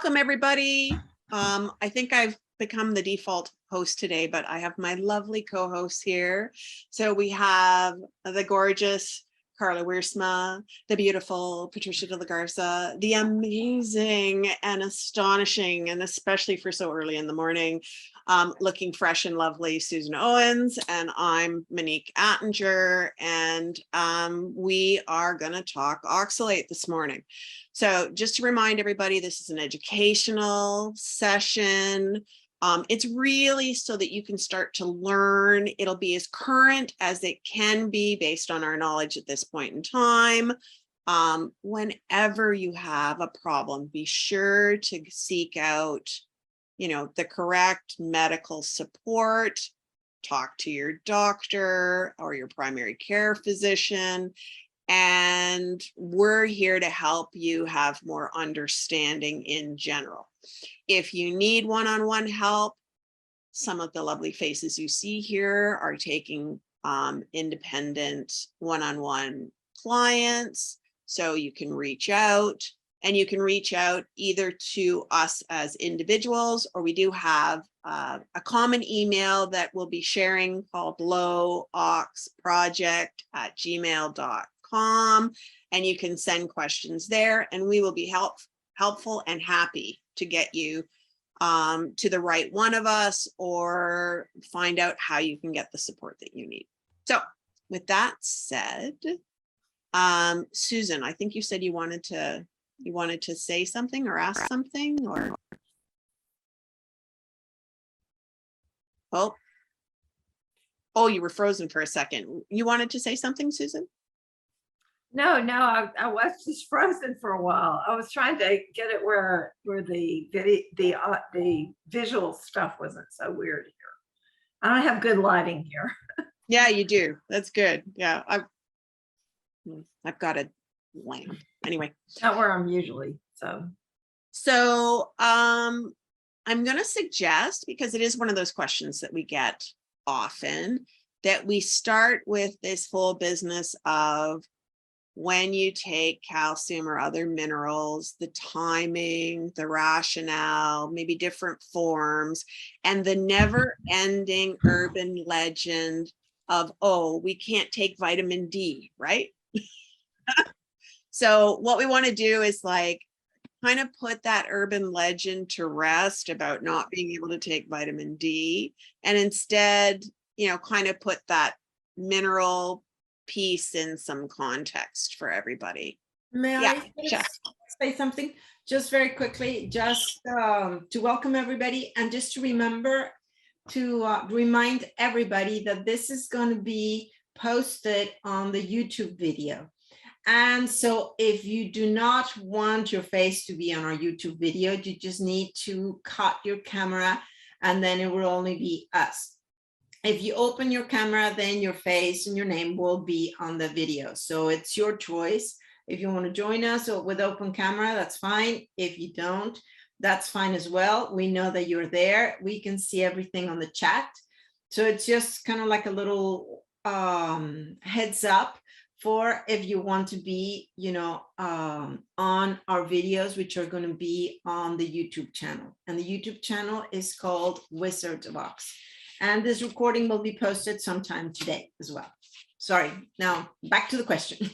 Welcome, everybody. I think I've become the default host today, but I have my lovely co-hosts here. So we have the gorgeous Carla Wiersma, the beautiful Patricia de la Garza, the amazing and astonishing, and especially for so early in the morning, looking fresh and lovely Susan Owens, and I'm Monique Attinger, and we are going to talk oxalate this morning. So just to remind everybody, this is an educational session. It's really so that you can start to learn. It'll be as current as it can be based on our knowledge at this point in time. Whenever you have a problem, be sure to seek out, the correct medical support. Talk to your doctor or your primary care physician. And we're here to help you have more understanding in general. If you need one-on-one help, some of the lovely faces you see here are taking independent one-on-one clients. So you can reach out, and you can reach out either to us as individuals, or we do have a common email that we'll be sharing called lowoxproject@gmail.com, and you can send questions there, and we will be helpful and happy to get you to the right one of us, or find out how you can get the support that you need. So with that said, Susan, I think you said you wanted to say something or ask something, or oh, you were frozen for a second. You wanted to say something, Susan? No, I was just frozen for a while. I was trying to get it where the visual stuff wasn't so weird here. I don't have good lighting here. Yeah, you do. That's good. Yeah, I've got a lamp. Anyway, Not where I'm usually. So I'm going to suggest, because it is one of those questions that we get often, that we start with this whole business of when you take calcium or other minerals, the timing, the rationale, maybe different forms, and the never-ending urban legend of, oh, we can't take vitamin D, right? So what we want to do is kind of put that urban legend to rest about not being able to take vitamin D, and instead, kind of put that mineral piece in some context for everybody. May I say something just very quickly, just to welcome everybody, and just to remember to remind everybody that this is going to be posted on the YouTube video. And so if you do not want your face to be on our YouTube video, you just need to cut your camera, and then it will only be us. If you open your camera, then your face and your name will be on the video. So it's your choice. If you want to join us with open camera, that's fine. If you don't, that's fine as well. We know that you're there. We can see everything on the chat. So it's just kind of like a little heads up for if you want to be, on our videos, which are going to be on the YouTube channel. And the YouTube channel is called Wizards of Ox. And this recording will be posted sometime today as well. Sorry, now back to the question.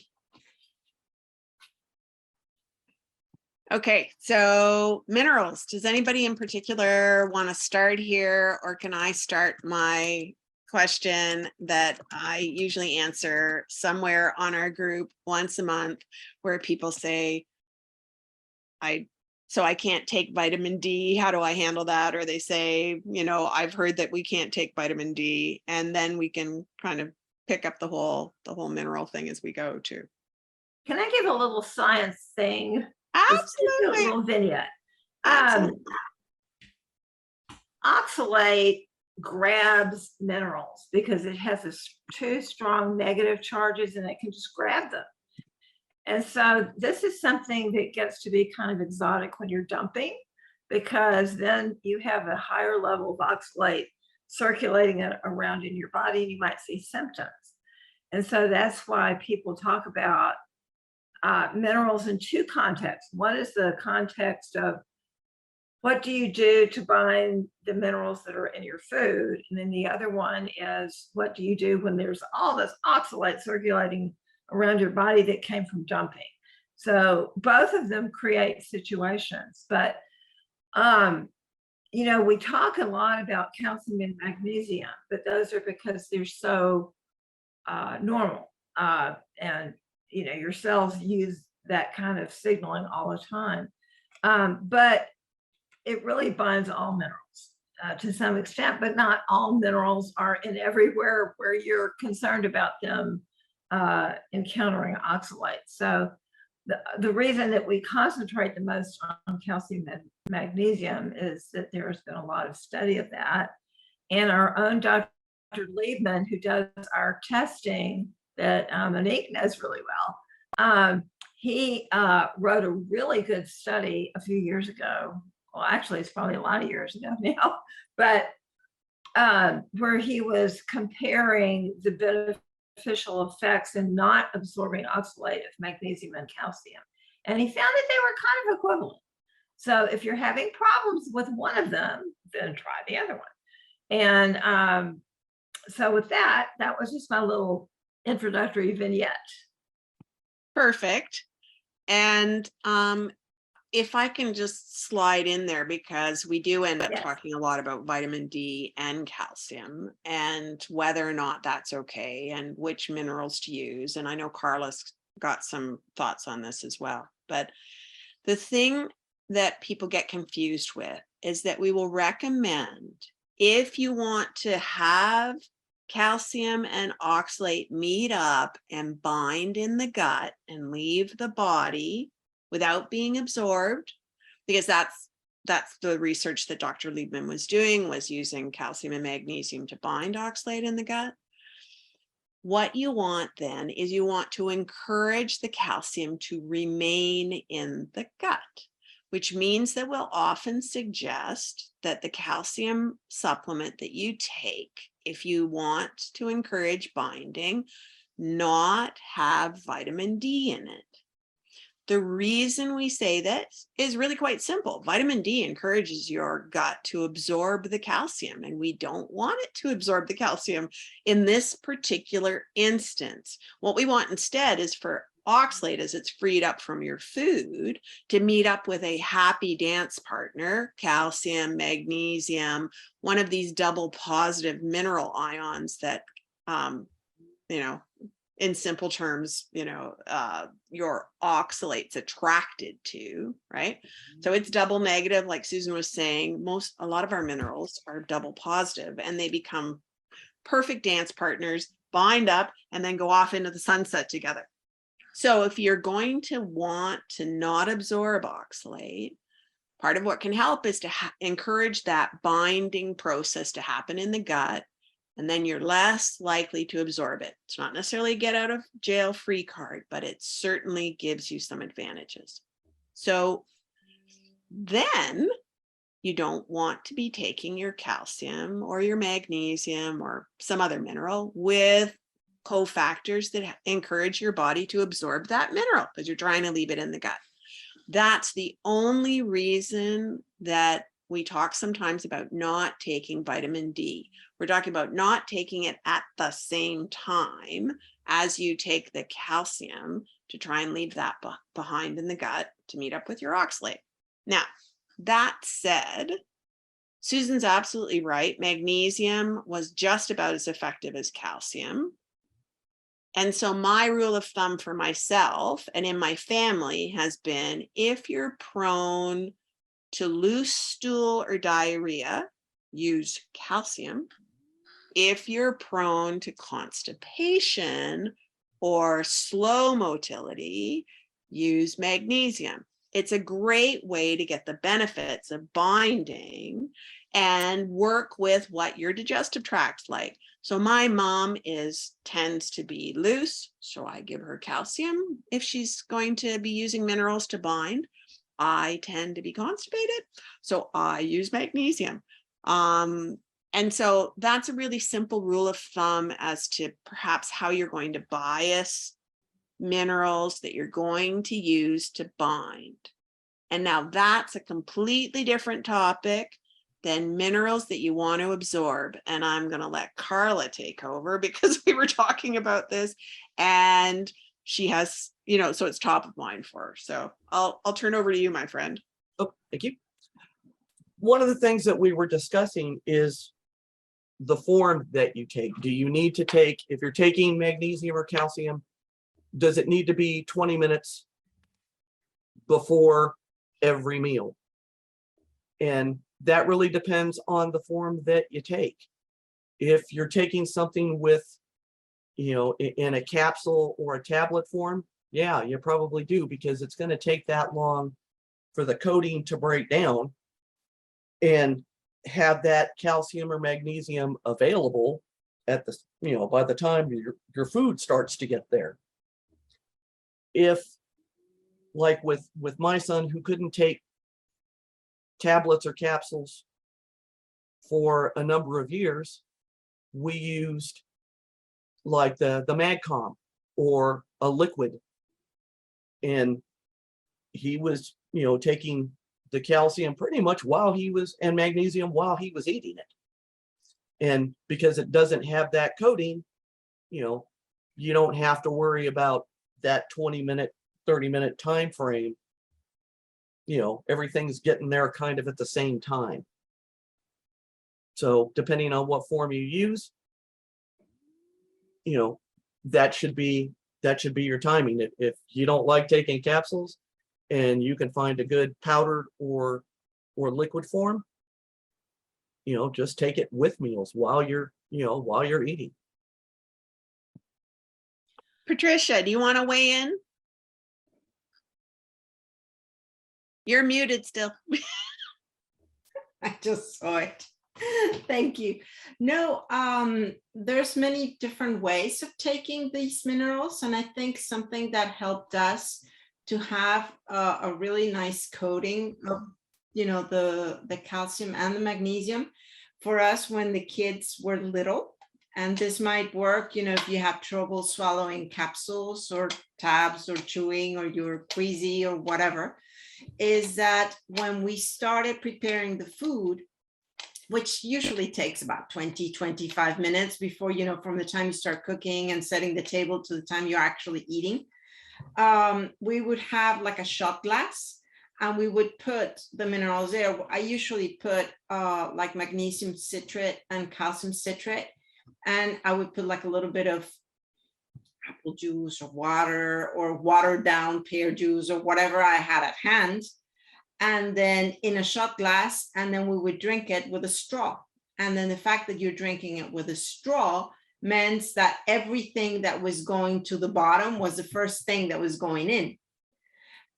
Okay, so minerals. Does anybody in particular want to start here, or can I start my question that I usually answer somewhere on our group once a month, where people say, so I can't take vitamin D, how do I handle that? Or they say, I've heard that we can't take vitamin D, and then we can kind of pick up the whole mineral thing as we go too. Can I give a little science thing? Absolutely. Just a little vignette. Oxalate grabs minerals because it has two strong negative charges, and it can just grab them. And so this is something that gets to be kind of exotic when you're dumping, because then you have a higher level of oxalate circulating around in your body, and you might see symptoms. And so that's why people talk about minerals in two contexts. One is the context of what do you do to bind the minerals that are in your food? And then the other one is, what do you do when there's all this oxalate circulating around your body that came from dumping? So both of them create situations, but you know, we talk a lot about calcium and magnesium, but those are because they're so normal. And, you know, your cells use that kind of signaling all the time. But it really binds all minerals to some extent, but not all minerals are in everywhere where you're concerned about them encountering oxalate. So the reason that we concentrate the most on calcium and magnesium is that there's been a lot of study of that. And our own Dr. Liebman, who does our testing that Monique knows really well, he wrote a really good study a few years ago. Well, actually, it's probably a lot of years ago now, but where he was comparing the beneficial effects in not absorbing oxalate of magnesium and calcium. And he found that they were kind of equivalent. So if you're having problems with one of them, then try the other one. And so with that, that was just my little introductory vignette. Perfect. And if I can just slide in there, because we do end up Yes. talking a lot about vitamin D and calcium and whether or not that's okay and which minerals to use. And I know Carla's got some thoughts on this as well. But the thing that people get confused with is that we will recommend, if you want to have calcium and oxalate meet up and bind in the gut and leave the body without being absorbed, because that's the research that Dr. Liebman was doing, was using calcium and magnesium to bind oxalate in the gut. What you want then is you want to encourage the calcium to remain in the gut, which means that we'll often suggest that the calcium supplement that you take, if you want to encourage binding, not have vitamin D in it. The reason we say this is really quite simple. Vitamin D encourages your gut to absorb the calcium, and we don't want it to absorb the calcium in this particular instance. What we want instead is for oxalate, as it's freed up from your food, to meet up with a happy dance partner, calcium, magnesium, one of these double positive mineral ions that, you know, in simple terms, you know, your oxalate's attracted to, right? So it's double negative, like Susan was saying. A lot of our minerals are double positive, and they become perfect dance partners, bind up, and then go off into the sunset together. So if you're going to want to not absorb oxalate, part of what can help is to encourage that binding process to happen in the gut, and then you're less likely to absorb it. It's not necessarily a get out of jail free card, but it certainly gives you some advantages. So then you don't want to be taking your calcium or your magnesium or some other mineral with cofactors that encourage your body to absorb that mineral, because you're trying to leave it in the gut. That's the only reason that we talk sometimes about not taking vitamin D. We're talking about not taking it at the same time as you take the calcium to try and leave that behind in the gut to meet up with your oxalate. Now, that said, Susan's absolutely right. Magnesium was just about as effective as calcium. And so my rule of thumb for myself and in my family has been, if you're prone to loose stool or diarrhea, use calcium. If you're prone to constipation or slow motility, use magnesium. It's a great way to get the benefits of binding and work with what your digestive tract's like. So my mom tends to be loose, so I give her calcium if she's going to be using minerals to bind. I tend to be constipated, so I use magnesium. And so that's a really simple rule of thumb as to perhaps how you're going to bias minerals that you're going to use to bind. And now that's a completely different topic than minerals that you want to absorb. And I'm going to let Carla take over because we were talking about this and she has, you know, so it's top of mind for her. So I'll turn over to you, my friend. Oh, thank you. One of the things that we were discussing is the form that you take. Do you need to take, if you're taking magnesium or calcium, does it need to be 20 minutes before every meal? And that really depends on the form that you take. If you're taking something with, you know, in a capsule or a tablet form, yeah, you probably do, because it's going to take that long for the coating to break down and have that calcium or magnesium available at the, you know, by the time your food starts to get there. If, like with my son who couldn't take tablets or capsules for a number of years, we used like the MagCom or a liquid, and he was, you know, taking the calcium pretty much while he was, and magnesium while he was eating it. And because it doesn't have that coating, you know, you don't have to worry about that 20-minute, 30-minute time frame. You know, everything's getting there kind of at the same time. So depending on what form you use, you know, that should be your timing. If you don't like taking capsules and you can find a good powdered or liquid form, you know, just take it with meals while you're, you know, while you're eating. Patricia, do you want to weigh in? You're muted still. I just saw it. Thank you. No, there's many different ways of taking these minerals, and I think something that helped us to have a really nice coating of, you know, the calcium and the magnesium for us when the kids were little. And this might work, you know, if you have trouble swallowing capsules or tabs or chewing, or you're queasy or whatever, is that when we started preparing the food, which usually takes about 20-25 minutes before, you know, from the time you start cooking and setting the table to the time you're actually eating, we would have like a shot glass and we would put the minerals there. I usually put like magnesium citrate and calcium citrate, and I would put like a little bit of apple juice or watered down pear juice or whatever I had at hand, and then in a shot glass, and then we would drink it with a straw. And then the fact that you're drinking it with a straw meant that everything that was going to the bottom was the first thing that was going in.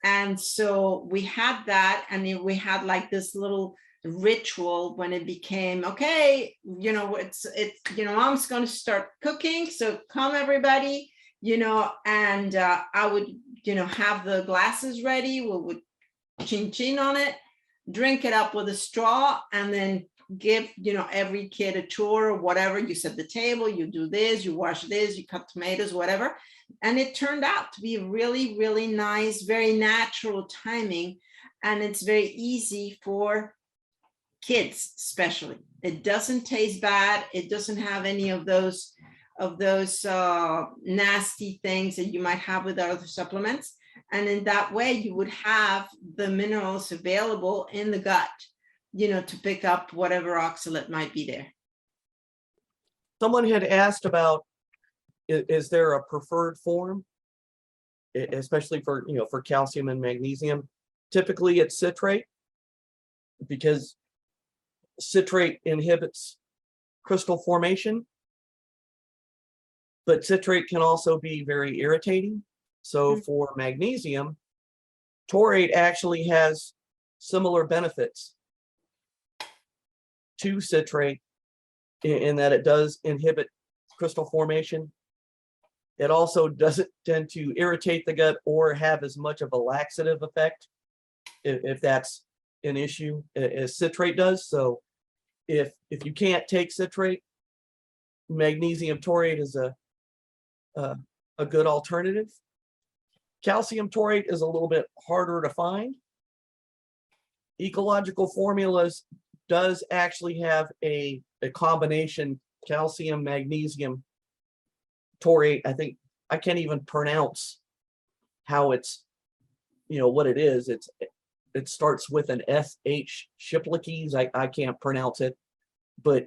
And so we had that, and we had like this little ritual when it became, okay, you know, it's you know, mom's going to start cooking, so come everybody, you know. And I would, you know, have the glasses ready, we would chin chin on it, drink it up with a straw, and then give, you know, every kid a chore or whatever. You set the table, you do this, you wash this, you cut tomatoes, whatever. And it turned out to be really, really nice, very natural timing. And it's very easy for kids, especially. It doesn't taste bad. It doesn't have any of those nasty things that you might have with other supplements. And in that way, you would have the minerals available in the gut, you know, to pick up whatever oxalate might be there. Someone had asked about, is there a preferred form, especially for, you know, for calcium and magnesium? Typically it's citrate, because citrate inhibits crystal formation, but citrate can also be very irritating. So for magnesium, taurate actually has similar benefits to citrate in that it does inhibit crystal formation. It also doesn't tend to irritate the gut or have as much of a laxative effect, if that's an issue, as citrate does. So if you can't take citrate, magnesium taurate is a good alternative. Calcium taurate is a little bit harder to find, ecological formulas does actually have a combination calcium, magnesium, taurate. I think I can't even pronounce how it's, what it is. It starts with an SH, Shiplikes. I can't pronounce it, but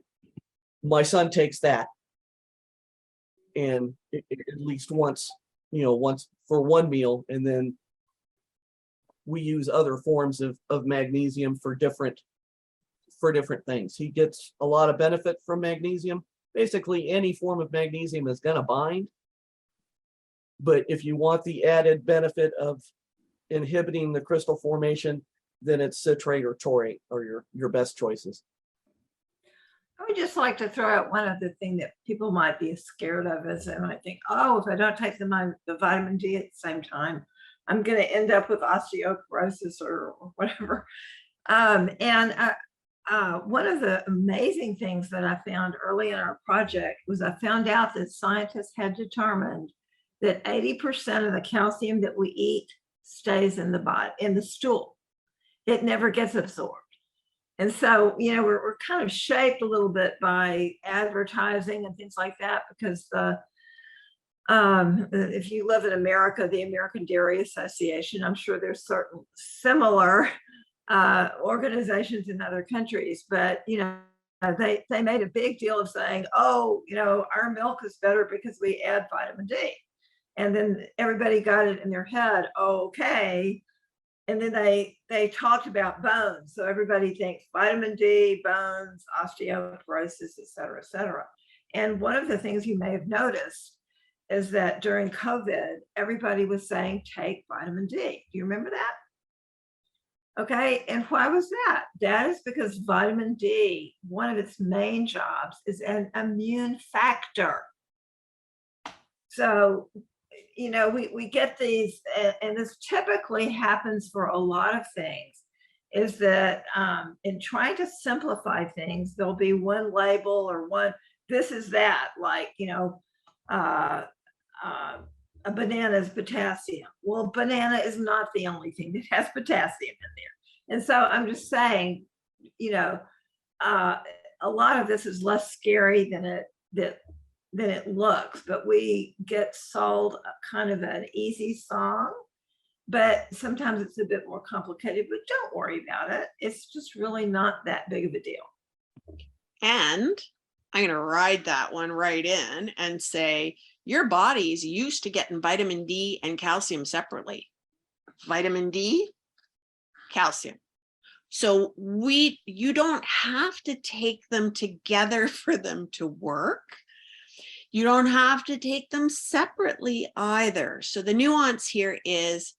my son takes that, and at least once, once for one meal, and then we use other forms of magnesium for different things. He gets a lot of benefit from magnesium. Basically, any form of magnesium is going to bind. But if you want the added benefit of inhibiting the crystal formation, then it's citrate or taurate are your best choices. I would just like to throw out one other thing that people might be scared of is they might think, oh, if I don't take the vitamin D at the same time, I'm going to end up with osteoporosis or whatever. One of the amazing things that I found early in our project was I found out that scientists had determined that 80% of the calcium that we eat stays in the body, in the stool. It never gets absorbed. And so, we're kind of shaped a little bit by advertising and things like that, because if you live in America, the American Dairy Association, I'm sure there's certain similar organizations in other countries, but they made a big deal of saying, oh, our milk is better because we add vitamin D. And then everybody got it in their head, oh, okay. And then they talked about bones. So everybody thinks vitamin D, bones, osteoporosis, et cetera, et cetera. And one of the things you may have noticed is that during COVID, everybody was saying, take vitamin D. Do you remember that? Okay, and why was that? That is because vitamin D, one of its main jobs is an immune factor. So, we get these, and this typically happens for a lot of things, is that in trying to simplify things, there'll be one label or one, this is that, like, a banana is potassium. Well, banana is not the only thing that has potassium in there. And so I'm just saying, a lot of this is less scary than it looks, but we get sold a kind of an easy song, but sometimes it's a bit more complicated, but don't worry about it. It's just really not that big of a deal. And I'm going to ride that one right in and say, your body's used to getting vitamin D and calcium separately. Vitamin D, calcium. So you don't have to take them together for them to work. You don't have to take them separately either. So the nuance here is,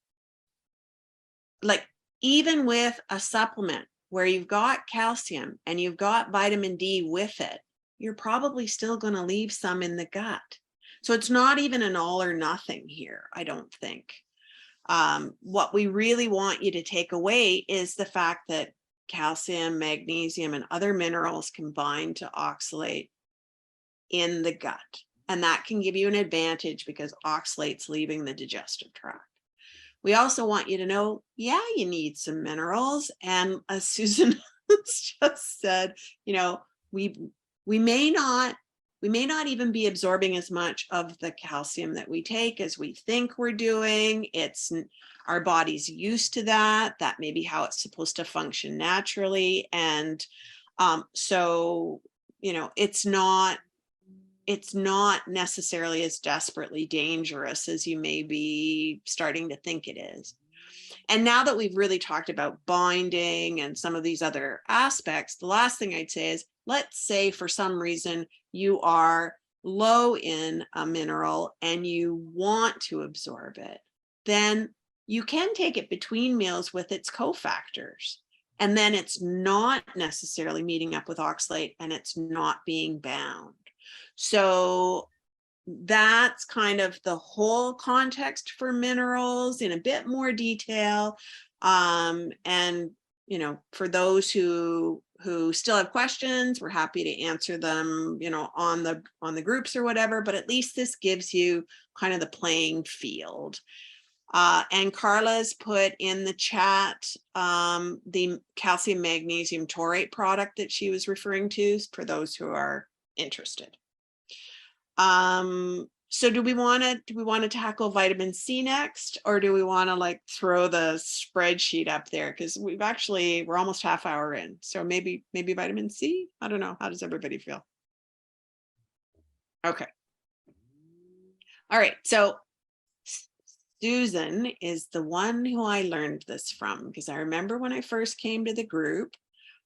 like, even with a supplement where you've got calcium and you've got vitamin D with it, you're probably still going to leave some in the gut. So it's not even an all or nothing here, I don't think. What we really want you to take away is the fact that calcium, magnesium, and other minerals combine to oxalate in the gut. And that can give you an advantage because oxalate's leaving the digestive tract. We also want you to know, yeah, you need some minerals. And as Susan just said, we may not even be absorbing as much of the calcium that we take as we think we're doing. Our body's used to that. That may be how it's supposed to function naturally. And so, it's not necessarily as desperately dangerous as you may be starting to think it is. And now that we've really talked about binding and some of these other aspects, the last thing I'd say is, let's say for some reason you are low in a mineral and you want to absorb it, then you can take it between meals with its cofactors. And then it's not necessarily meeting up with oxalate and it's not being bound. So that's kind of the whole context for minerals in a bit more detail. And, for those who still have questions, we're happy to answer them, on the groups or whatever, but at least this gives you kind of the playing field. And Carla's put in the chat the calcium magnesium taurate product that she was referring to for those who are interested. So do we want to tackle vitamin C next, or do we want to like throw the spreadsheet up there? Because we're almost half hour in. So maybe vitamin C? I don't know. How does everybody feel? Okay. All right. So Susan is the one who I learned this from, because I remember when I first came to the group,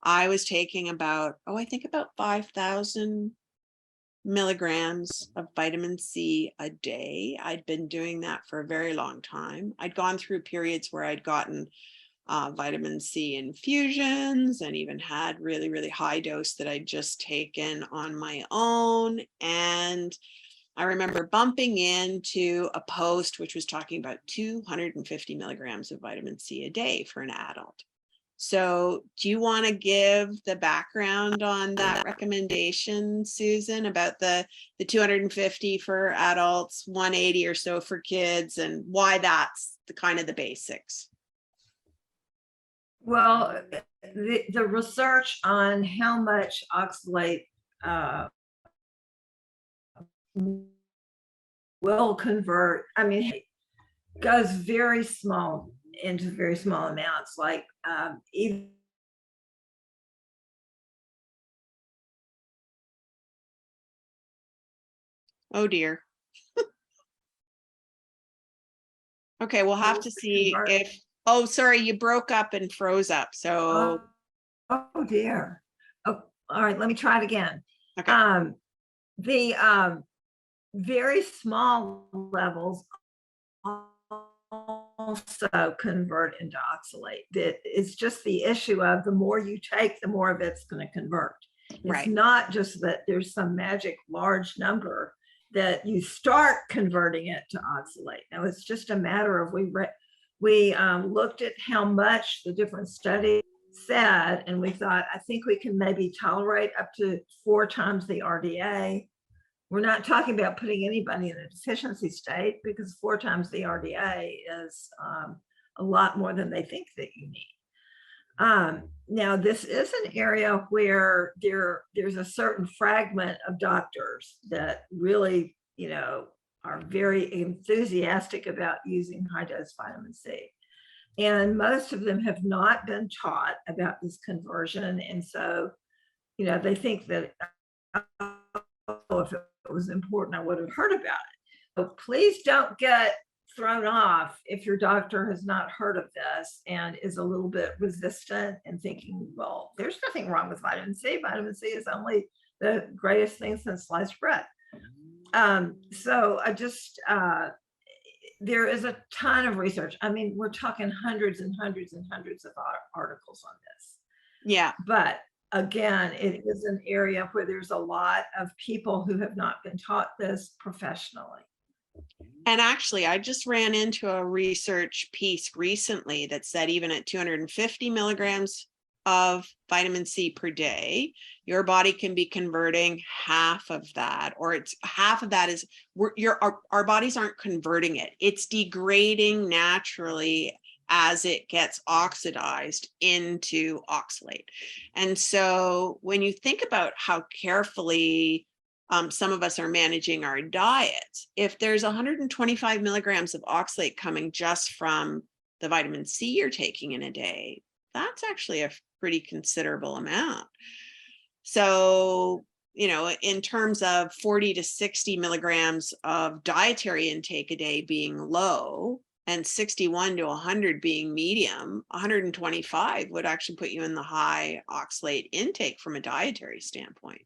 I was taking about 5,000 milligrams of vitamin C a day. I'd been doing that for a very long time. I'd gone through periods where I'd gotten vitamin C infusions and even had really, really high dose that I'd just taken on my own. And I remember bumping into a post which was talking about 250 milligrams of vitamin C a day for an adult. So do you want to give the background on that recommendation, Susan, about the 250 for adults, 180 or so for kids, and why that's the kind of the basics? Well, the research on how much oxalate will convert, I mean, it goes very small into very small amounts, like even Oh dear. Okay, we'll have to see if, oh, sorry, you broke up and froze up. So, oh dear. Oh, all right, let me try it again. okay. The very small levels also convert into oxalate. It's just the issue of the more you take, the more of it's going to convert. Right. It's not just that there's some magic large number that you start converting it to oxalate. Now it's just a matter of we looked at how much the different studies said, and we thought, I think we can maybe tolerate up to 4 times the RDA. We're not talking about putting anybody in a deficiency state, because 4 times the RDA is a lot more than they think that you need. Now, this is an area where there's a certain fragment of doctors that really, are very enthusiastic about using high dose vitamin C. And most of them have not been taught about this conversion. And so, they think that, if it was important, I would have heard about it. So please don't get thrown off if your doctor has not heard of this and is a little bit resistant and thinking, well, there's nothing wrong with vitamin C. Vitamin C is only the greatest thing since sliced bread. So I just, there is a ton of research. I mean, we're talking hundreds and hundreds and hundreds of articles on this. Yeah. But again, it is an area where there's a lot of people who have not been taught this professionally. And actually, I just ran into a research piece recently that said even at 250 milligrams of vitamin C per day, your body can be converting half of that, or it's half of that is our bodies aren't converting it. It's degrading naturally as it gets oxidized into oxalate. And so when you think about how carefully some of us are managing our diets, if there's 125 milligrams of oxalate coming just from the vitamin C you're taking in a day, that's actually a pretty considerable amount. So, in terms of 40 to 60 milligrams of dietary intake a day being low, and 61 to 100 being medium, 125 would actually put you in the high oxalate intake from a dietary standpoint.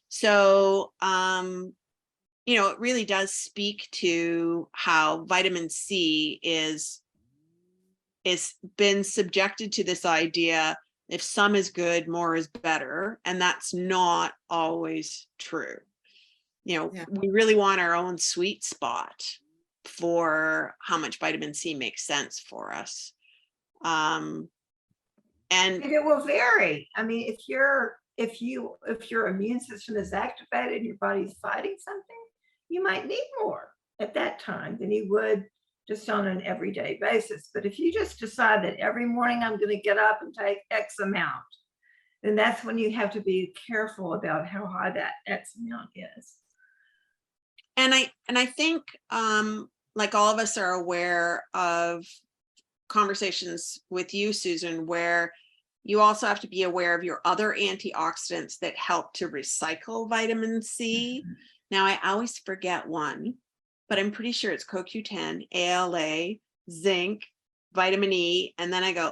So, it really does speak to how vitamin C is been subjected to this idea, if some is good, more is better. And that's not always true. We really want our own sweet spot for how much vitamin C makes sense for us. And it will vary. I mean, if your immune system is activated and your body's fighting something, you might need more at that time than you would just on an everyday basis. But if you just decide that every morning I'm going to get up and take X amount, then that's when you have to be careful about how high that X amount is. And I think like all of us are aware of conversations with you, Susan, where you also have to be aware of your other antioxidants that help to recycle vitamin C. Now, I always forget one, but I'm pretty sure it's CoQ10, ALA, zinc, vitamin E, and then I go,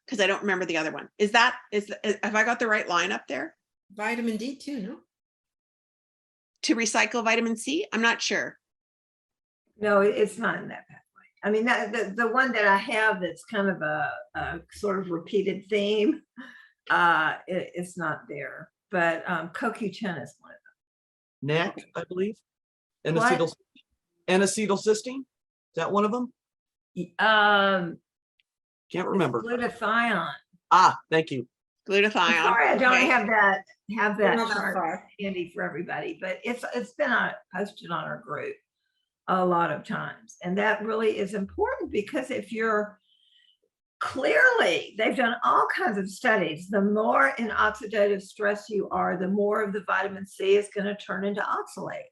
because I don't remember the other one. Have I got the right line up there? Vitamin D too, no? To recycle vitamin C? I'm not sure. No, it's not in that pathway. I mean, the one that I have that's kind of a sort of repeated theme, it's not there. But CoQ10 is one of NAC, I believe. And What? N-acetylcysteine. Is that one of them? them. Can't remember. Glutathione. Ah, thank you. Glutathione. I'm sorry, I don't Okay. have that Not that chart far. handy for everybody, but it's been posted on our group a lot of times. And that really is important because if you're clearly, they've done all kinds of studies, the more in oxidative stress you are, the more of the vitamin C is going to turn into oxalate.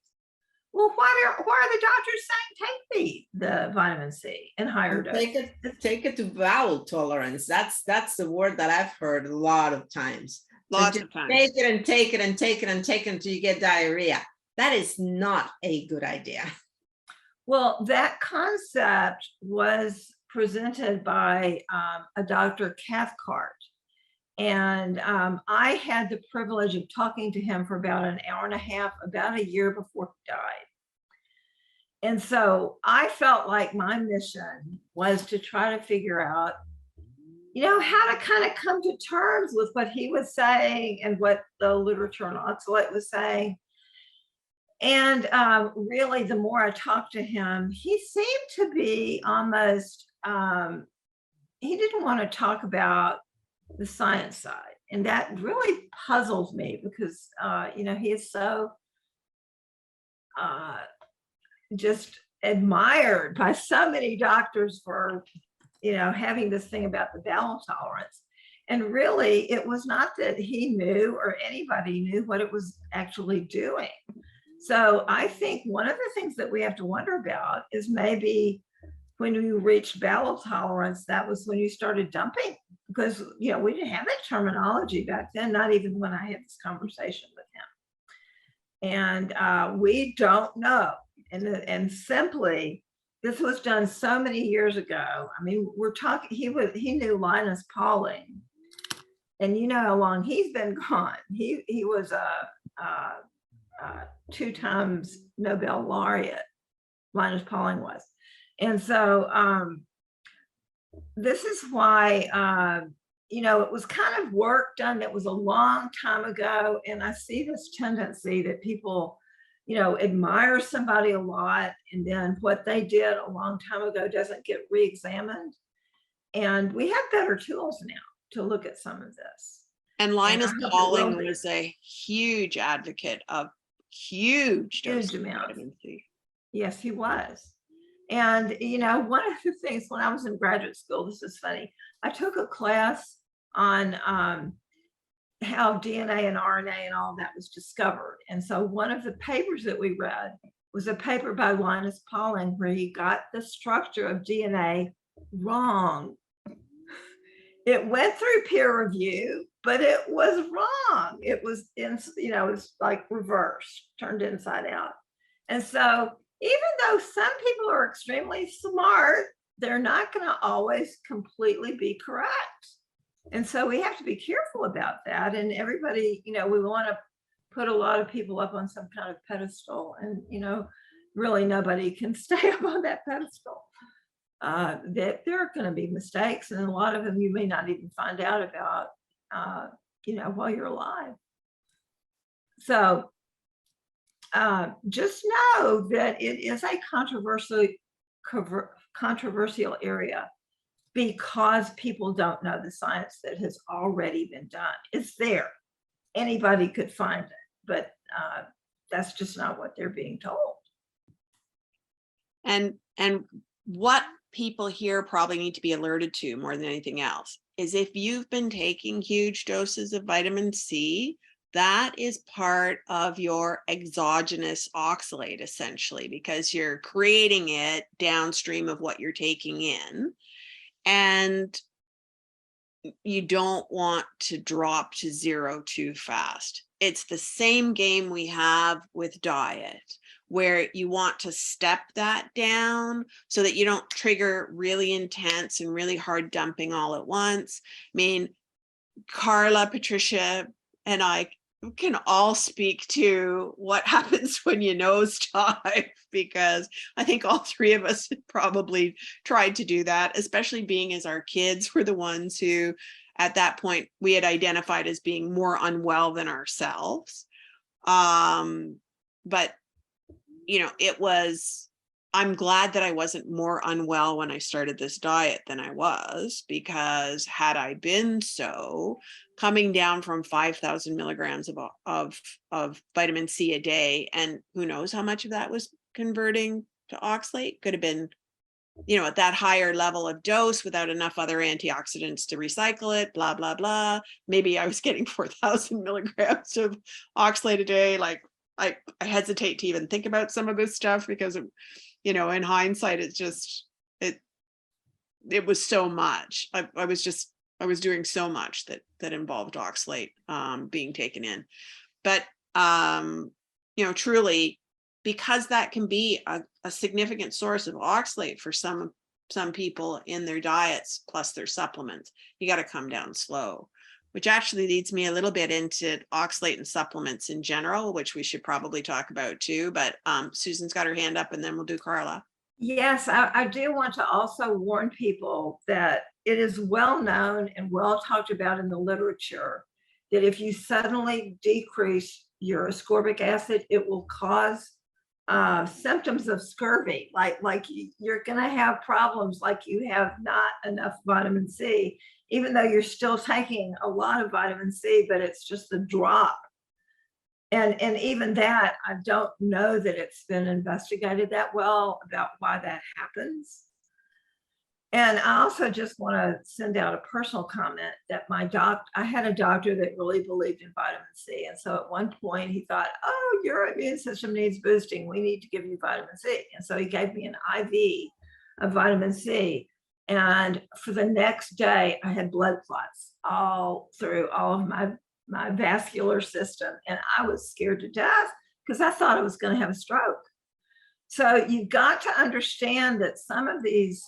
Well, why are the doctors saying take the vitamin C in higher doses? Take it to bowel tolerance. That's the word that I've heard a lot of times. So Lots just of times. take it and take it and take it and take it until you get diarrhea. That is not a good idea. Well, that concept was presented by a Dr. Cathcart. And I had the privilege of talking to him for about an hour and a half, about a year before he died. And so I felt like my mission was to try to figure out, how to kind of come to terms with what he was saying and what the literature on oxalate was saying. And really, the more I talked to him, he seemed to be almost, he didn't want to talk about the science side. And that really puzzles me because, he is so just admired by so many doctors for, having this thing about the bowel tolerance. And really, it was not that he knew or anybody knew what it was actually doing. So I think one of the things that we have to wonder about is maybe when you reached bowel tolerance, that was when you started dumping, because we didn't have that terminology back then, not even when I had this conversation with him. And we don't know. And simply, this was done so many years ago. I mean, we're talking, he knew Linus Pauling, and you know how long he's been gone. He was a 2 times Nobel laureate, Linus Pauling was. And so this is why, it was kind of work done that was a long time ago. And I see this tendency that people, admire somebody a lot, and then what they did a long time ago doesn't get re-examined. And we have better tools now to look at some of this. And Linus I hope it will Pauling be. was a huge advocate of huge doses of amounts. vitamin C. Yes, he was. And, one of the things when I was in graduate school, this is funny, I took a class on how DNA and RNA and all that was discovered. And so one of the papers that we read was a paper by Linus Pauling where he got the structure of DNA wrong. It went through peer review, but it was wrong. It was it's like reversed, turned inside out. And so even though some people are extremely smart, they're not going to always completely be correct. And so we have to be careful about that. And everybody, we want to put a lot of people up on some kind of pedestal, and, really nobody can stay up on that pedestal. That there are going to be mistakes, and a lot of them you may not even find out about, while you're alive. So just know that it is a controversial area because people don't know the science that has already been done. It's there. Anybody could find it, but that's just not what they're being told. And what people here probably need to be alerted to more than anything else is if you've been taking huge doses of vitamin C, that is part of your exogenous oxalate, essentially, because you're creating it downstream of what you're taking in. And you don't want to drop to zero too fast. It's the same game we have with diet, where you want to step that down so that you don't trigger really intense and really hard dumping all at once. I mean, Carla, Patricia, and I can all speak to what happens when you nosedive, because I think all three of us probably tried to do that, especially being as our kids were the ones who, at that point, we had identified as being more unwell than ourselves. But, you know, I'm glad that I wasn't more unwell when I started this diet than I was, because had I been so, coming down from 5,000 milligrams of vitamin C a day, and who knows how much of that was converting to oxalate, could have been, you know, at that higher level of dose without enough other antioxidants to recycle it, blah, blah, blah. Maybe I was getting 4,000 milligrams of oxalate a day. Like, I hesitate to even think about some of this stuff because, you know, in hindsight, it's just, it was so much. I was doing so much that involved oxalate being taken in. But, you know, truly, because that can be a significant source of oxalate for some people in their diets, plus their supplements, you got to come down slow, which actually leads me a little bit into oxalate and supplements in general, which we should probably talk about too. But Susan's got her hand up, and then we'll do Carla. Yes, I do want to also warn people that it is well known and well talked about in the literature that if you suddenly decrease your ascorbic acid, it will cause symptoms of scurvy. Like you're going to have problems like you have not enough vitamin C, even though you're still taking a lot of vitamin C, but it's just a drop. And even that, I don't know that it's been investigated that well about why that happens. And I also just want to send out a personal comment that I had a doctor that really believed in vitamin C. And so at one point he thought, oh, your immune system needs boosting. We need to give you vitamin C. And so he gave me an IV of vitamin C. And for the next day, I had blood clots all through all of my vascular system. And I was scared to death because I thought I was going to have a stroke. So you've got to understand that some of these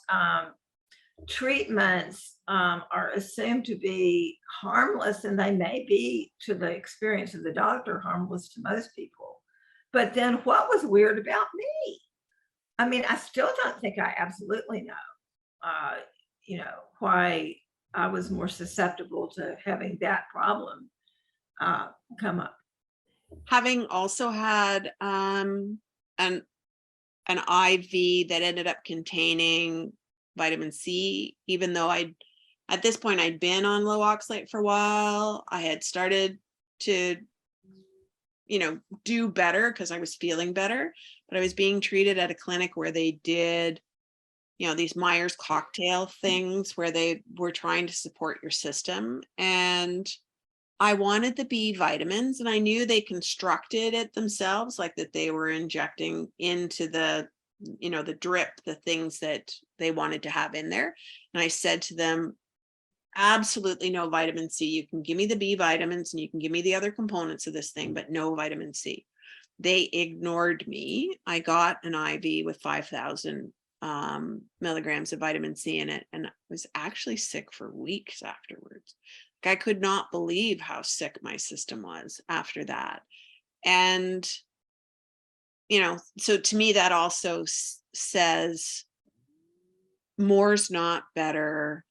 treatments are assumed to be harmless, and they may be, to the experience of the doctor, harmless to most people. But then what was weird about me? I mean, I still don't think I absolutely know, you know, why I was more susceptible to having that problem come up. Having also had an IV that ended up containing vitamin C, even though at this point I'd been on low oxalate for a while, I had started to, you know, do better because I was feeling better, but I was being treated at a clinic where they did, you know, these Myers cocktail things where they were trying to support your system. And I wanted the B vitamins, and I knew they constructed it themselves, like that they were injecting into the, you know, the drip, the things that they wanted to have in there. And I said to them, absolutely no vitamin C. You can give me the B vitamins and you can give me the other components of this thing, but no vitamin C. They ignored me. I got an IV with 5,000 milligrams of vitamin C in it, and I was actually sick for weeks afterwards. I could not believe how sick my system was after that. And, you know, so to me, that also says more's not better.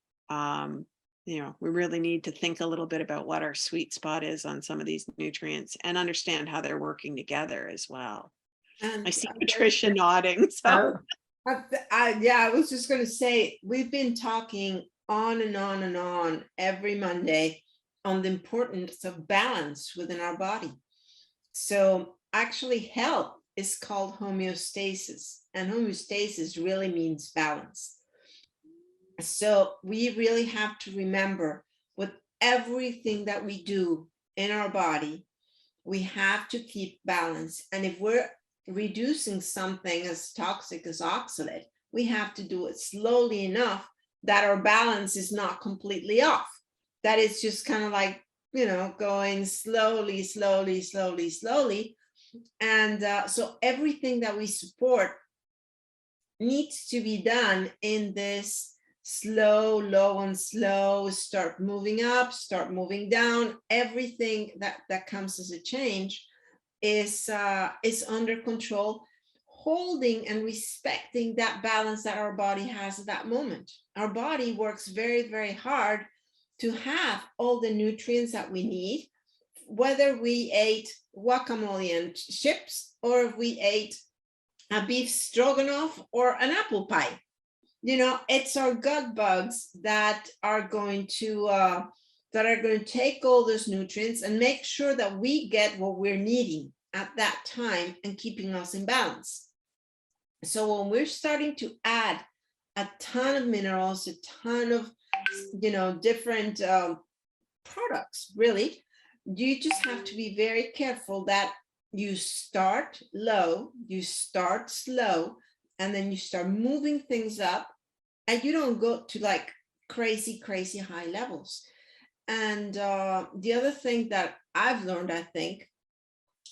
You know, we really need to think a little bit about what our sweet spot is on some of these nutrients and understand how they're working together as well. And I see Patricia nodding. So I was just going to say, we've been talking on and on and on every Monday on the importance of balance within our body. So actually health is called homeostasis. and homeostasis really means balance. So we really have to remember, with everything that we do in our body, we have to keep balance. And if we're reducing something as toxic as oxalate, we have to do it slowly enough that our balance is not completely off. That is just kind of like, you know, going slowly, slowly, slowly, slowly. And so everything that we support needs to be done in this slow, low and slow, start moving up, start moving down. Everything that comes as a change is under control, holding and respecting that balance that our body has at that moment. Our body works very, very hard to have all the nutrients that we need, whether we ate guacamole and chips, or if we ate a beef stroganoff or an apple pie. You know, it's our gut bugs that are going to take all those nutrients and make sure that we get what we're needing at that time and keeping us in balance. So when we're starting to add a ton of minerals, a ton of, you know, different products, really, you just have to be very careful that you start low, you start slow, and then you start moving things up, and you don't go to like crazy, crazy high levels. And the other thing that I've learned, I think,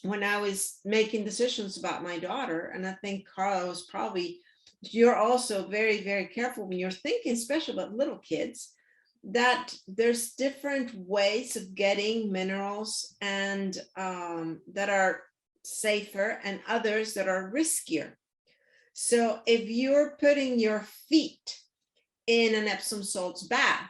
when I was making decisions about my daughter, and I think Carla was probably, you're also very, very careful when you're thinking, especially about little kids, that there's different ways of getting minerals, and that are safer, and others that are riskier. So if you're putting your feet in an Epsom salts bath,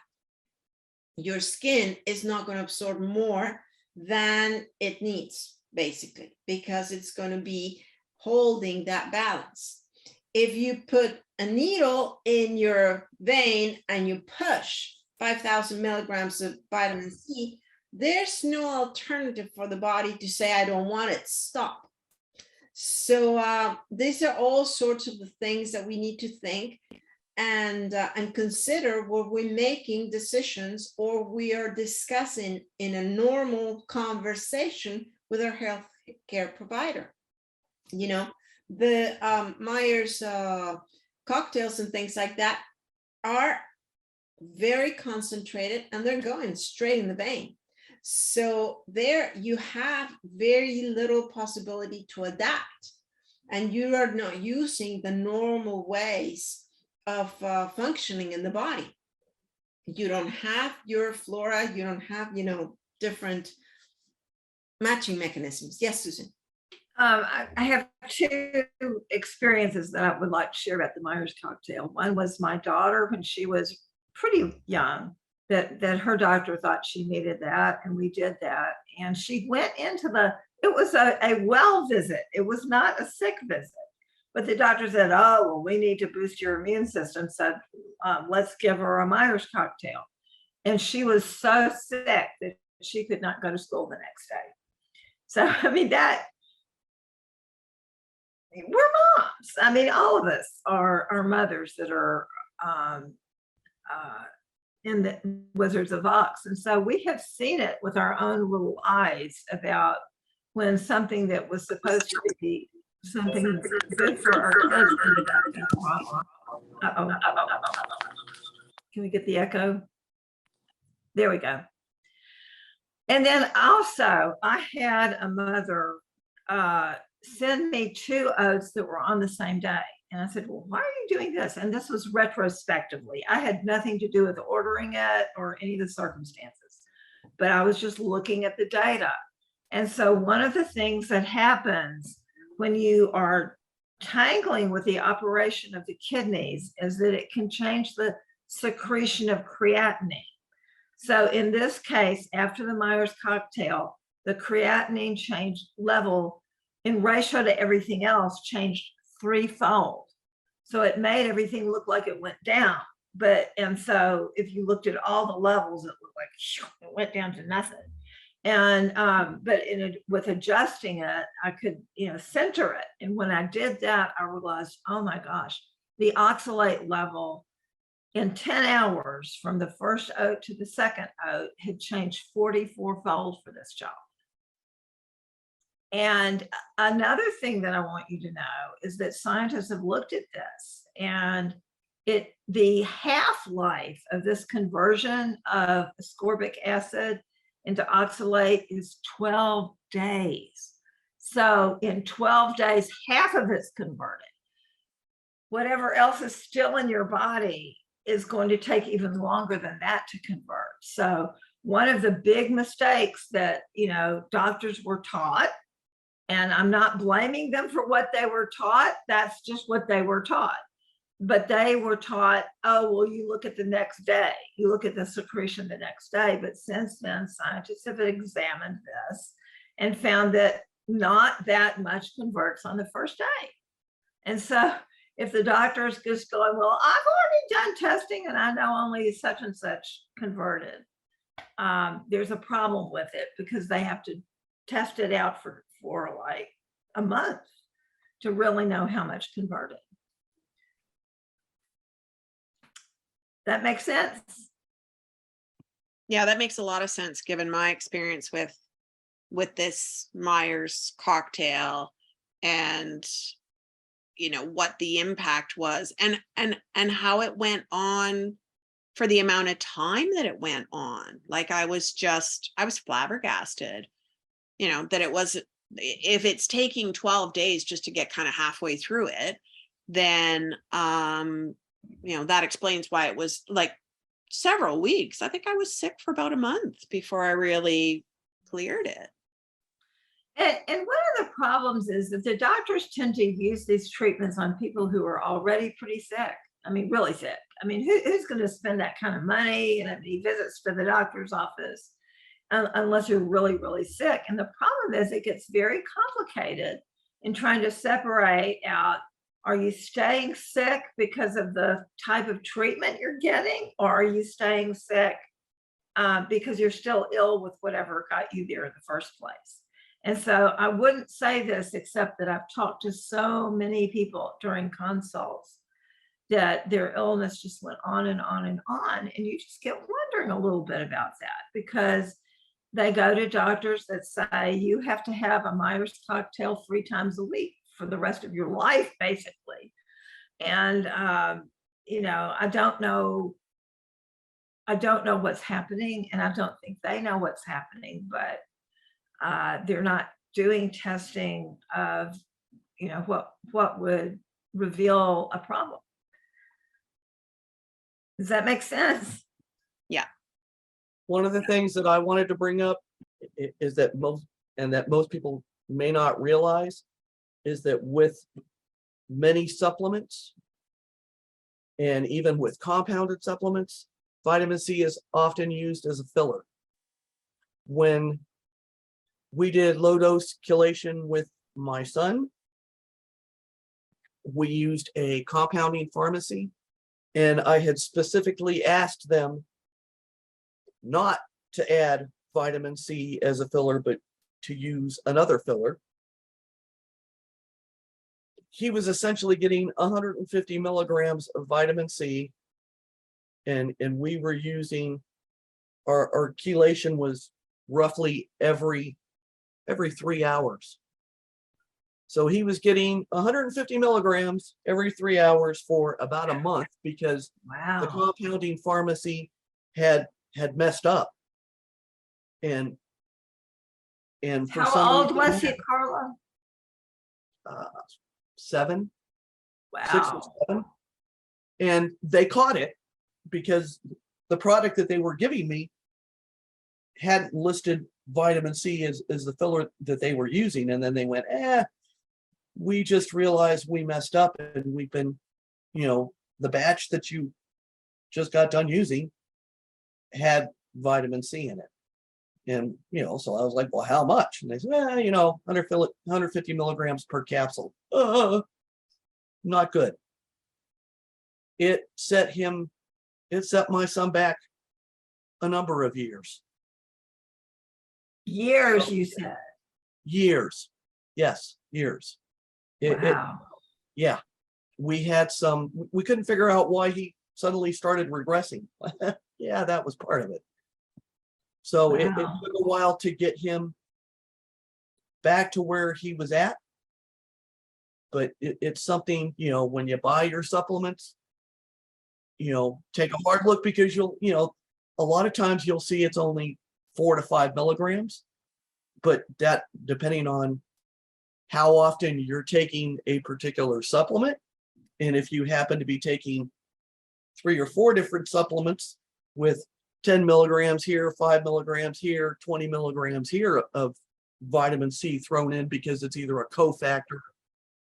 your skin is not going to absorb more than it needs, basically, because it's going to be holding that balance. If you put a needle in your vein and you push 5,000 milligrams of vitamin C, there's no alternative for the body to say, I don't want it, stop. So these are all sorts of the things that we need to think and consider when we're making decisions, or we are discussing in a normal conversation with our health care provider. You know, the Myers cocktails and things like that are very concentrated, and they're going straight in the vein. So there you have very little possibility to adapt, and you are not using the normal ways of functioning in the body. You don't have your flora, you don't have, you know, different matching mechanisms. Yes, Susan. I have two experiences that I would like to share about the Myers cocktail. One was my daughter when she was pretty young, that her doctor thought she needed that, and we did that. And she went into it was a well visit. It was not a sick visit. But the doctor said, oh, well, we need to boost your immune system. So let's give her a Myers cocktail. And she was so sick that she could not go to school the next day. So, I mean, we're moms. I mean, all of us are mothers that are in the Wizards of Oz. And so we have seen it with our own little eyes about when something that was supposed to be something good for our kids. Uh-oh. Can we get the echo? There we go. And then also I had a mother send me 2 oats that were on the same day. And I said, well, why are you doing this? And this was retrospectively. I had nothing to do with ordering it or any of the circumstances, but I was just looking at the data. And so one of the things that happens when you are tangling with the operation of the kidneys is that it can change the secretion of creatinine. So in this case, after the Myers cocktail, the creatinine change level in ratio to everything else changed 3-fold. So it made everything look like it went down. And so if you looked at all the levels, it looked like it went down to nothing. And but with adjusting it, I could, center it. And when I did that, I realized, oh my gosh, the oxalate level in 10 hours from the first oat to the second oat had changed 44-fold for this child. And another thing that I want you to know is that scientists have looked at this, and the half-life of this conversion of ascorbic acid into oxalate is 12 days. So in 12 days, half of it's converted. Whatever else is still in your body is going to take even longer than that to convert. So one of the big mistakes that, doctors were taught, and I'm not blaming them for what they were taught, that's just what they were taught. But they were taught, oh, well, you look at the next day, you look at the secretion the next day. But since then, scientists have examined this and found that not that much converts on the first day. And so if the doctor is just going, well, I've already done testing and I know only such and such converted, there's a problem with it, because they have to test it out for like a month to really know how much converted. That makes sense? Yeah, that makes a lot of sense given my experience with this Myers cocktail, and what the impact was, and how it went on for the amount of time that it went on. Like I was flabbergasted, that it was, if it's taking 12 days just to get kind of halfway through it, then that explains why it was like several weeks. I think I was sick for about a month before I really cleared it. And one of the problems is that the doctors tend to use these treatments on people who are already pretty sick. I mean, really sick. I mean, who's going to spend that kind of money and any visits to the doctor's office unless you're really, really sick? And the problem is it gets very complicated in trying to separate out, are you staying sick because of the type of treatment you're getting, or are you staying sick because you're still ill with whatever got you there in the first place? And so I wouldn't say this, except that I've talked to so many people during consults that their illness just went on and on and on. And you just get wondering a little bit about that, because they go to doctors that say you have to have a Myers cocktail 3 times a week for the rest of your life, basically. And, I don't know what's happening, and I don't think they know what's happening, but they're not doing testing of, what would reveal a problem. Does that make sense? Yeah. One of the things that I wanted to bring up is that most people may not realize is that with many supplements, and even with compounded supplements, vitamin C is often used as a filler. When we did low dose chelation with my son, we used a compounding pharmacy, and I had specifically asked them not to add vitamin C as a filler, but to use another filler. He was essentially getting 150 milligrams of vitamin C, and we were using our chelation was roughly every 3 hours. So he was getting 150 milligrams every 3 hours for about a month, because the Wow. compounding pharmacy had messed up. And for How some old reason, was he, Carla? 7, 6 or Wow. 7, and they caught it because the product that they were giving me hadn't listed vitamin C as the filler that they were using. And then they went, we just realized we messed up, and we've been, the batch that you just got done using had vitamin C in it. And, so I was like, well, how much? And they said, 150 milligrams per capsule. Not good. It set my son back a number of years. Years, you said. Years. Yes, years. Wow. Yeah, we had we couldn't figure out why he suddenly started regressing. Yeah, that was part of it. So it Wow. took a while to get him back to where he was at. But it's something, when you buy your supplements, take a hard look, because a lot of times you'll see it's only 4 to 5 milligrams. But that, depending on how often you're taking a particular supplement, and if you happen to be taking 3 or 4 different supplements with 10 milligrams here, 5 milligrams here, 20 milligrams here of vitamin C thrown in because it's either a cofactor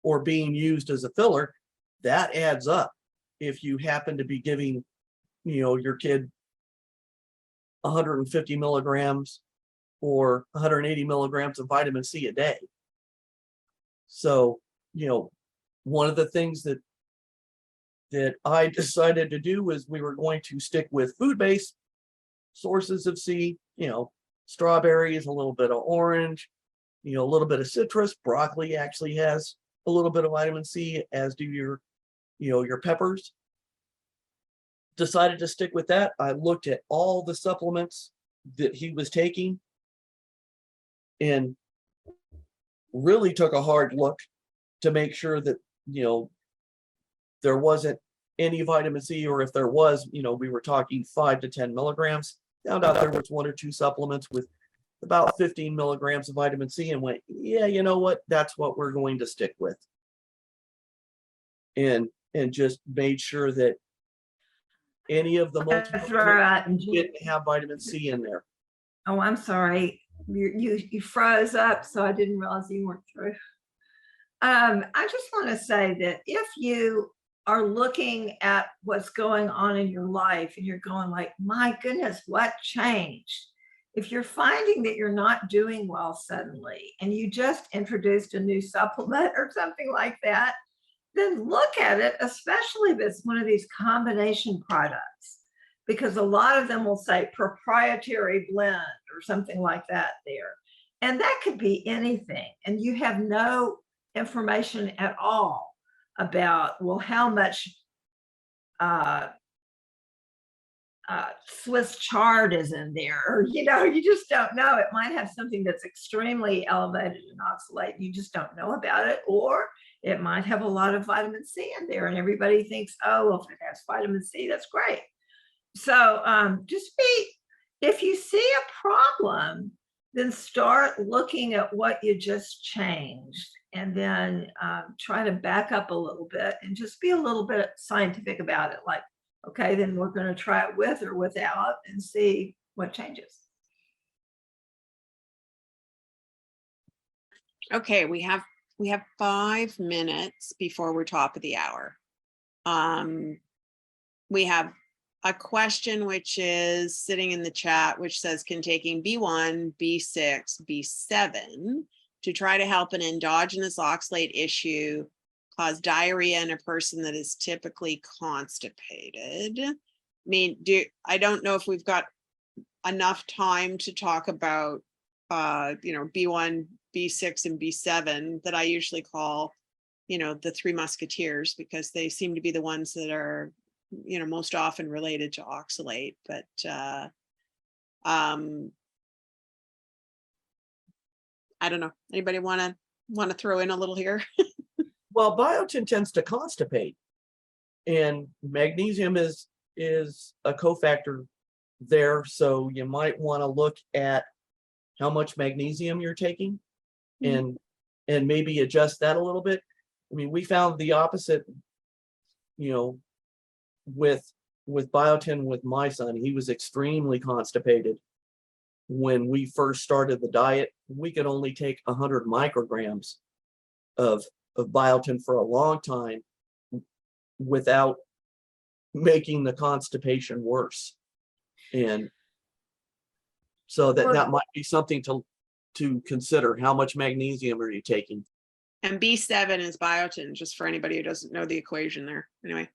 or being used as a filler, that adds up. If you happen to be giving, your kid 150 milligrams or 180 milligrams of vitamin C a day. So, one of the things that I decided to do was we were going to stick with food-based sources of C, strawberries, a little bit of orange, a little bit of citrus. Broccoli actually has a little bit of vitamin C, as do your peppers. Decided to stick with that. I looked at all the supplements that he was taking and really took a hard look to make sure that, there wasn't any vitamin C, or if there was, we were talking 5 to 10 milligrams. Found out there was 1 or 2 supplements with about 15 milligrams of vitamin C, and went, yeah, you know what? That's what we're going to stick with. And just made sure that any of the That's right. didn't have vitamin C in there. Oh, I'm sorry. You froze up, so I didn't realize you weren't through. I just want to say that if you are looking at what's going on in your life and you're going like, my goodness, what changed? If you're finding that you're not doing well suddenly and you just introduced a new supplement or something like that, then look at it, especially if it's one of these combination products, because a lot of them will say proprietary blend or something like that there. And that could be anything. And you have no information at all about, well, how much Swiss chard is in there, or you just don't know. It might have something that's extremely elevated in oxalate, you just don't know about it, or it might have a lot of vitamin C in there, and everybody thinks, oh, well, if it has vitamin C, that's great. So if you see a problem, then start looking at what you just changed, and then try to back up a little bit and just be a little bit scientific about it. Like, okay, then we're going to try it with or without and see what changes. Okay, we have 5 minutes before we're top of the hour. We have a question which is sitting in the chat, which says, can taking B1, B6, B7 to try to help an endogenous oxalate issue cause diarrhea in a person that is typically constipated? I mean, I don't know if we've got enough time to talk about, B1, B6, and B7 that I usually call, the 3 musketeers, because they seem to be the ones that are, most often related to oxalate. But I don't know. Anybody want to throw in a little here? Well, biotin tends to constipate, and magnesium is a cofactor there. So you might want to look at how much magnesium you're taking, and maybe adjust that a little bit. I mean, we found the opposite, with biotin with my son. He was extremely constipated when we first started the diet. We could only take 100 micrograms of biotin for a long time without making the constipation worse. And so that might be something to consider. How much magnesium are you taking? And B7 is biotin, just for anybody who doesn't know the equation there. Anyway.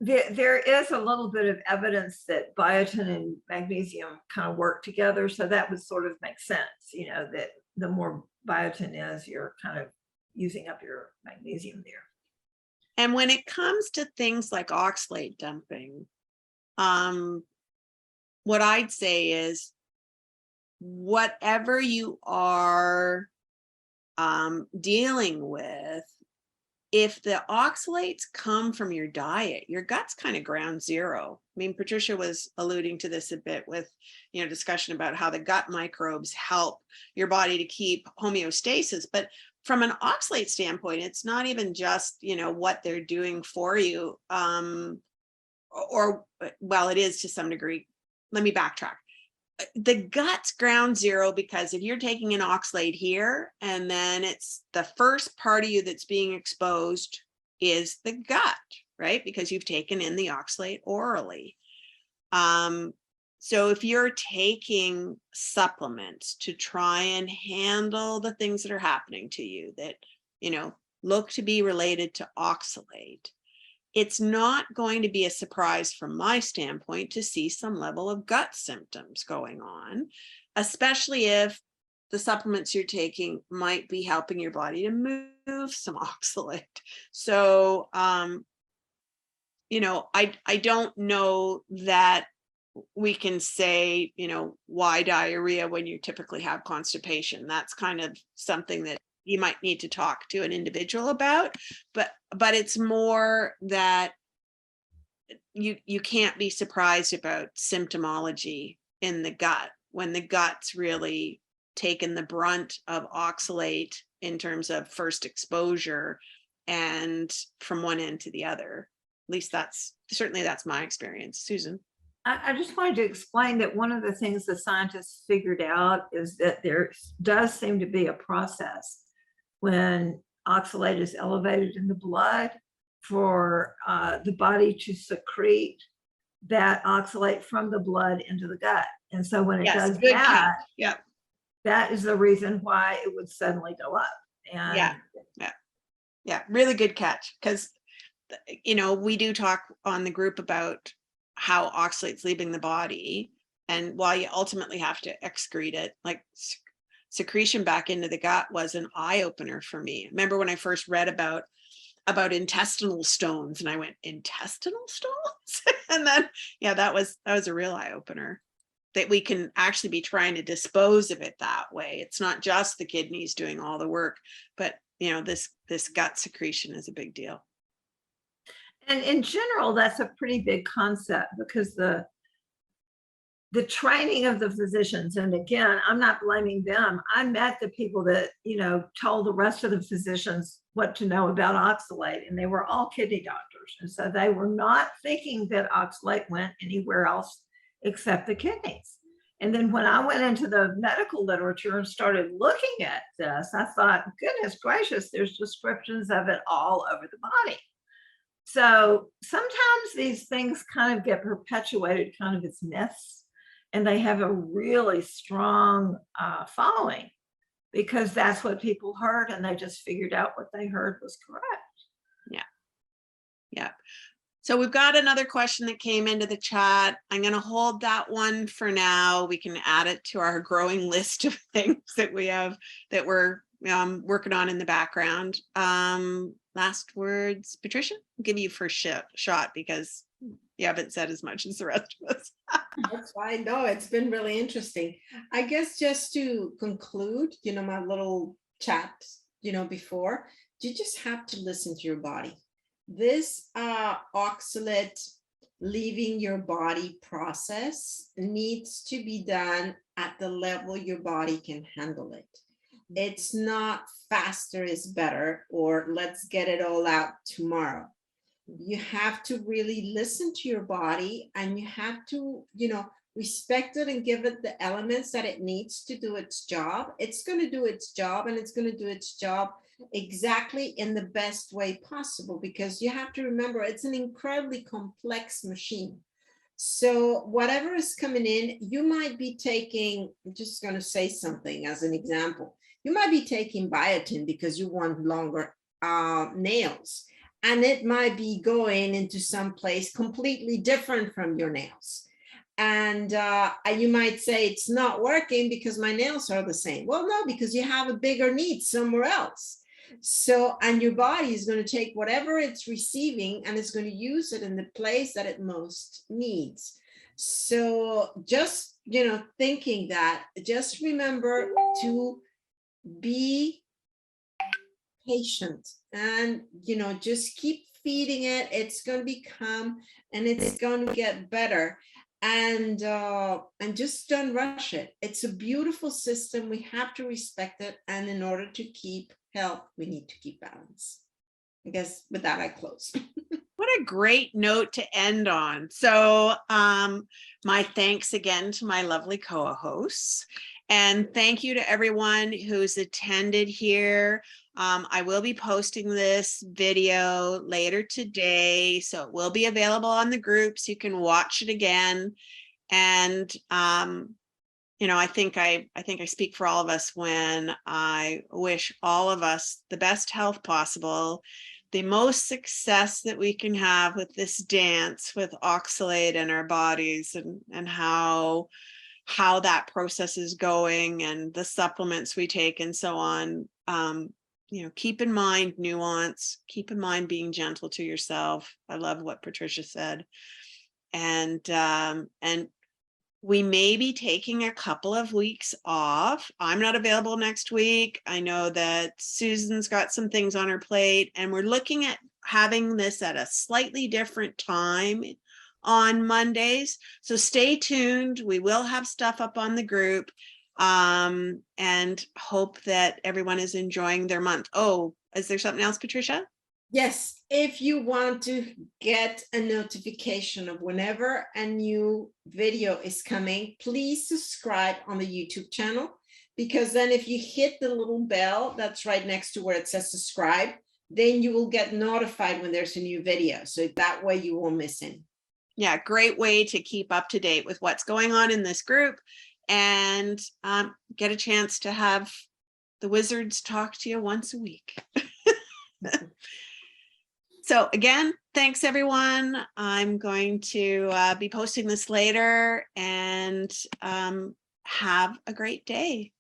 There is a little bit of evidence that biotin and magnesium kind of work together. So that would sort of make sense, that the more biotin is, you're kind of using up your magnesium there. And when it comes to things like oxalate dumping, what I'd say is whatever you are dealing with, if the oxalates come from your diet, your gut's kind of ground zero. I mean, Patricia was alluding to this a bit with, discussion about how the gut microbes help your body to keep homeostasis. But from an oxalate standpoint, it's not even just, what they're doing for you, or, well, it is to some degree. Let me backtrack. The gut's ground zero, because if you're taking an oxalate here and then it's the first part of you that's being exposed is the gut, right? Because you've taken in the oxalate orally. So if you're taking supplements to try and handle the things that are happening to you that, look to be related to oxalate, it's not going to be a surprise from my standpoint to see some level of gut symptoms going on, especially if the supplements you're taking might be helping your body to move some oxalate. So, I don't know that we can say, why diarrhea when you typically have constipation. That's kind of something that you might need to talk to an individual about, but it's more that you can't be surprised about symptomology in the gut when the gut's really taken the brunt of oxalate in terms of first exposure and from one end to the other. At least that's my experience. Susan. I just wanted to explain that one of the things the scientists figured out is that there does seem to be a process when oxalate is elevated in the blood for the body to secrete that oxalate from the blood into the gut. And so when it does that, yeah, that is the reason why it would suddenly go up. And yeah, really good catch. Because, we do talk on the group about how oxalate's leaving the body, and while you ultimately have to excrete it, like secretion back into the gut was an eye-opener for me. I remember when I first read about intestinal stones, and I went, intestinal stones? And then, that was a real eye-opener, that we can actually be trying to dispose of it that way. It's not just the kidneys doing all the work, but this gut secretion is a big deal. And in general, that's a pretty big concept, because the training of the physicians, and again, I'm not blaming them. I met the people that, told the rest of the physicians what to know about oxalate, and they were all kidney doctors. And so they were not thinking that oxalate went anywhere else except the kidneys. And then when I went into the medical literature and started looking at this, I thought, goodness gracious, there's descriptions of it all over the body. So sometimes these things kind of get perpetuated kind of as myths, and they have a really strong following, because that's what people heard, and they just figured out what they heard was correct. Yeah. So we've got another question that came into the chat. I'm going to hold that one for now. We can add it to our growing list of things that we have that we're working on in the background. Last words, Patricia, I'll give you first shot because you haven't said as much as the rest of us. That's fine. No, it's been really interesting. I guess just to conclude, my little chat, before, you just have to listen to your body. This oxalate leaving your body process needs to be done at the level your body can handle it. It's not faster is better, or let's get it all out tomorrow. You have to really listen to your body, and you have to, respect it and give it the elements that it needs to do its job. It's going to do its job, and it's going to do its job exactly in the best way possible, because you have to remember it's an incredibly complex machine. So whatever is coming in, you might be taking, I'm just going to say something as an example. You might be taking biotin because you want longer nails. and it might be going into some place completely different from your nails. And you might say it's not working because my nails are the same. Well, no, because you have a bigger need somewhere else. So, and your body is going to take whatever it's receiving and it's going to use it in the place that it most needs. So just, you know, thinking that, just remember to be patient and, you know, just keep feeding it. It's going to become, and it's going to get better. And just don't rush it. It's a beautiful system. We have to respect it. And in order to keep health, we need to keep balance. I guess with that, I close. What a great note to end on. So my thanks again to my lovely co-hosts. And thank you to everyone who's attended here. I will be posting this video later today, so it will be available on the group so you can watch it again. And you know, I think I speak for all of us when I wish all of us the best health possible, the most success that we can have with this dance with oxalate in our bodies, and how that process is going and the supplements we take and so on. You know, keep in mind nuance, keep in mind being gentle to yourself. I love what Patricia said. And we may be taking a couple of weeks off. I'm not available next week. I know that Susan's got some things on her plate, and we're looking at having this at a slightly different time on Mondays. So stay tuned. We will have stuff up on the group, and hope that everyone is enjoying their month. Oh, is there something else, Patricia? Yes, if you want to get a notification of whenever a new video is coming, please subscribe on the YouTube channel, because then if you hit the little bell that's right next to where it says subscribe, then you will get notified when there's a new video. So that way you won't miss it. Yeah, great way to keep up to date with what's going on in this group, and get a chance to have the wizards talk to you once a week. So again, thanks everyone. I'm going to be posting this later, and have a great day.